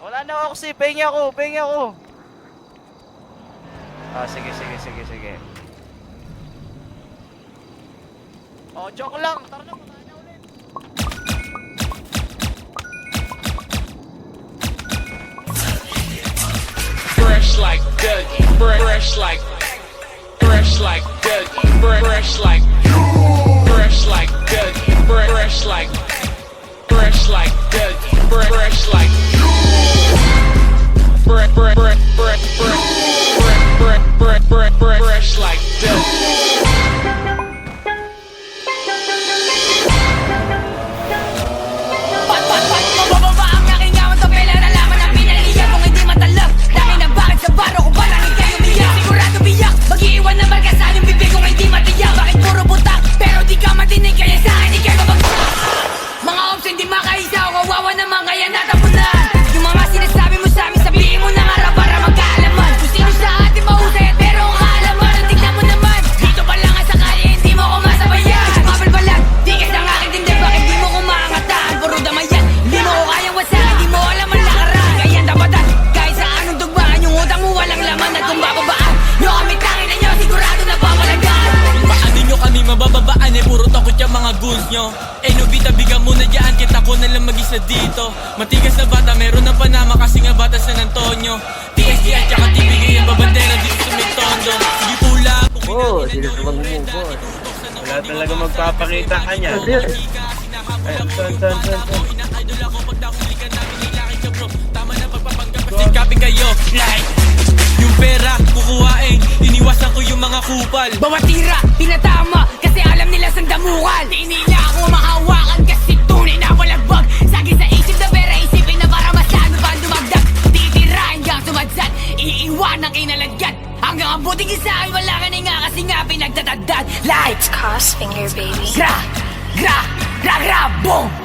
Wala na ako kasi, pahingi ako. Ah, sige. Oh, joke lang. Tara na, punta na ulit. Fresh like Dougie, fresh like Dougie, fresh like Dougie, fresh like Dougie, fresh like fresh like Dougie. Mabababa ang aking awat o pela na laman ang pinaliyan kung hindi matalab. Dami na bakit sa baro kung balangin kayo biyak. Sigurado biyak, mag-iiwan na barkasan yung bibig kung hindi matiyak. Bakit puro butak, pero di ka matinig kaya sa akin di kayo mga option di makaisa o kawawa naman kaya natapon na. Yung mga sinasabi mo sa amin sabihin mo na nga para magkaalaman. Kung sino sa atin mahusay at pero ang kaalaman ang tignan mo naman. Dito pa lang ang sakali hindi mo ko masabayan. Mabal balag, di ka sa aking tindig bakit di mo kumangataan. Puro damayan, hindi mo ko kayang wasakan. Di mo alam ang lakaran, kaya tapatan. Kahit sa anong dugbaan, yung utang mo walang laman. At kung bababaan, nyo kami tangin na nyo sigurado na pamalagaan. Paano nyo kami mabababaan eh puro takot yung mga goons nyo. Eh Nobita bigang muna dyan kita ko nalang mag-isa dito. Matigas na bata meron ng Panama kasi nga bata San Antonio. TSG at saka TBG yung babandera dito sa may tondo. Sige pula Oo, sila sa mag-move. Wala talaga magpapakita ka niya. Ina-idol ako pag nahuli ka namin nilaki ka bro. Tama na pagpapanggap pasikapin kayo like yung pera kukuhain. Iniwasan ko yung mga kupal. Bawat tira, pinatama kasi alam nila saan damukan. Di nila ako mahawakan kasi tunay na walagbag. Sagi sa isip na pera isipin na para masano pa dumagdag. Titira hanggang sumadsad, iiwan ang inalagyan. Hanggang ang buting isa ay wala ka na nga kasi nga pinagtatagdad. Like, It's Cos Finger, baby. gra, boom.